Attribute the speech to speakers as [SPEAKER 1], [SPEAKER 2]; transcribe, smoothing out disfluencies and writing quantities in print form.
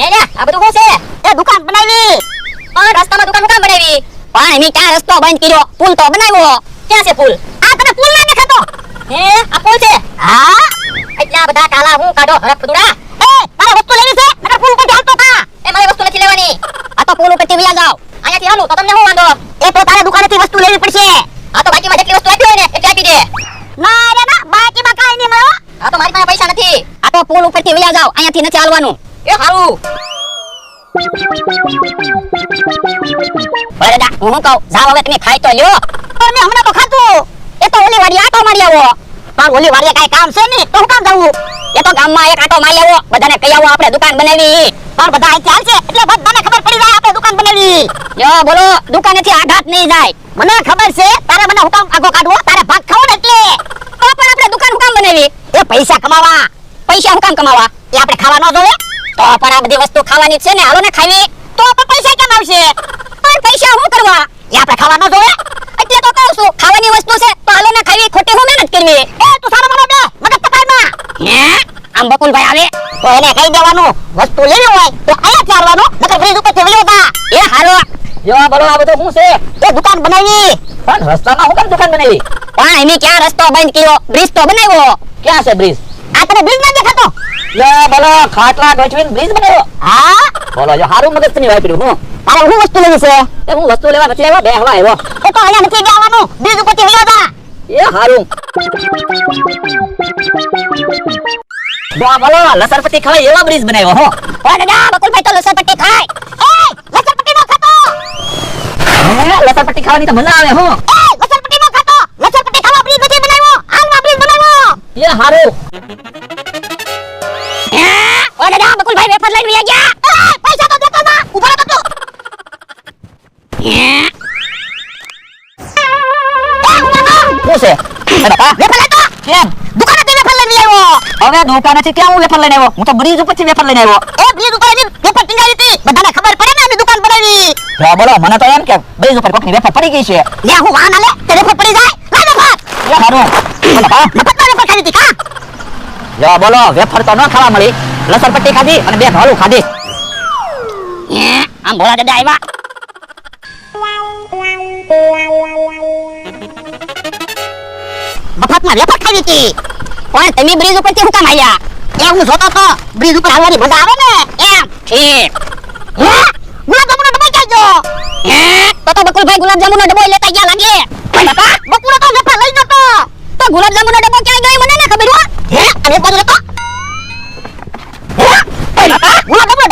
[SPEAKER 1] હે લે આ બધું શું છે? એ દુકાન બનાવી. પણ રસ્તામાં દુકાન કામ બનાવી? પણ એની ક્યાં રસ્તો બંધ કર્યો? પુલ તો બનાવ્યો. ક્યાં છે પુલ? આ તને પુલ ના દેખાતો? હે આ પુલ છે? હા. એટલા બધા કાલા હું કાઢો હરફદુડા. એ મારે વસ્તુ લેવી છે નકર પુલ ઉપર હાલતો કા. એ મારે વસ્તુ નથી લેવાની. આ તો પુલ ઉપરથી વિયા જાવ. અહીંયાથી હાલું તો તમને શું વાંધો? એ તો તારે દુકાનેથી વસ્તુ લેવી પડશે. આ તો બાકીમાં જેટલી વસ્તુ આપી હોય ને એટલી આપી દે. ના રે ના બાકીમાં કાઈ નહીં મળો. આ તો મારી પાસે પૈસા નથી. આ તો પુલ ઉપરથી વિયા જાવ. અહીંયાથી નથી હાલવાનું. એ હારું. બરાડા હું કહું જાવ હવે તમે ખાઈ તો લ્યો. પણ મેં હમણાં તો ખાધું. એ તો ઓલી વાડી આટો મારી આવો. પણ ઓલી વાડીએ કાઈ કામ છે નહીં તો હું કામ જાવું? એ તો ગામમાં એક આટો મારી આવો. બધાને કહી આવો આપણે દુકાન બનાવી. પણ બધા અહીં ચાલશે એટલે બધાને ખબર પડી જાય આપણે દુકાન બનાવી. લ્યો બોલો દુકાનેથી આઘાત નહીં જાય. મને ખબર છે તારે મને હુકામ આગો કાઢવો તારે ભાગ ખાવો ને એટલે. તો પણ આપણે દુકાન હુકામ બનાવી? એ પૈસા કમાવા. પૈસા હુકામ કમાવા? એ આપણે ખાવા ન જોવે? તો પણ આ બધી વસ્તુ ખાવાની છે ને હાલો ને ખાવી. તો પણ પૈસા કેમ આવશે? પણ પૈસા શું કરવા? એ આપણે ખાવા ન જોવે? એટલે તો કહું છું ખાવાની વસ્તુ છે તો હાલો ને ખાવી ખોટી હું મહેનત કરવી. એ તું સારો મને બે મગજ તપારમાં. હે આમ બકુલભાઈ આવે તો એને કહી દેવાનું વસ્તુ લેવી હોય તો અહીંયા ચાલવાનું નકર બ્રિજ ઉપરથી વયો જા. એ હાલો જો બોલો આ બધું શું છે? એ દુકાન બનાવી. પણ રસ્તામાં હું કેમ દુકાન બનાવી? પણ એની ક્યાં રસ્તો બંધ કર્યો? બ્રિજ તો બનાવ્યો. ક્યાં છે બ્રિજ? આ તને બ્રિજ ના દેખાતો? લે બોલો ખાટલા ગોઠવીને બ્રિજ બનાવ્યો. હા બોલો જો હારું મગજ ની વાપર્યું હું. તારે હું વસ્તુ લેવી છે? એ હું વસ્તુ લેવા નથી આવ્યો બેહવા આવ્યો. એ તો અહીંયા નથી બેહવાનું બ્રિજ ઉપરથી વયો જા. એ હારું. બોલો લસણપટ્ટી ખવાય એવો બ્રિજ બનાવ્યો હો. ઓ દાદા બકુલભાઈ તો લસણપટ્ટી ખાય. એ લસણપટ્ટી નો ખાતો. લસણપટ્ટી ખાવાની તો મજા આવે હો. એ લસણપટ્ટી નો ખાતો. લસણપટ્ટી ખાવા બ્રિજ નથી બનાવ્યો. હાલમાં બ્રિજ બનાવ્યો. એ હારું. ઓ દાદા બકુલભાઈ વેફર લઈને વયા ગયા. પૈસા તો દેતો ના. ઉભા રહો તો. શું છે? બાપા વેફર લેતો. કેમ? દુકાનેથી વેફર લઈને આવ્યો. હવે દુકાનેથી ક્યાં હું વેફર લઈને આવ્યો? હું તો બ્રિજ ઉપરથી વેફર લઈને આવ્યો. એ બ્રિજ ઉપરથી વેફર ટીંગાઈ હતી. બધાને ખબર પડે ને અમે દુકાન બનાવી. તો બોલો મને તો એમ કે બ્રિજ ઉપર કોકની વેફર પડી ગઈ છે. લે હું વાહન આલે તે વેફર પડી જાય. લાવ વેફર. એ હારું. બાપા મફતમાં વેફર ખાધી હતી કા? યો બોલો વેફર તો ન ખાવા મળી. લસણપટ્ટી ખાધી અને બે ભાલું ખાધી. આમ ભોળા દાદા આવ્યા. મફતમાં વેફર ખાવી હતી. પણ તમે બ્રિજ ઉપરથી હું કામ આવ્યા? એ હું જોતો તો બ્રિજ ઉપર આવવાની મજા આવે ને એમ. ઠીક. ગુલાબજાંબુનો ડબ્બો ક્યાં ગયો? તો બકુલભાઈ ગુલાબજાંબુનો ડબ્બો લેતા ગયા લાગે. પણ બાપા બકુલો તો વેફર લઈ જતો. તો ગુલાબજાંબુનો ડબ્બો ક્યાં ગયો મને ના ખબર હો. અને એક બાજુ લેતો. બાપા ગુલાબજાંબુનો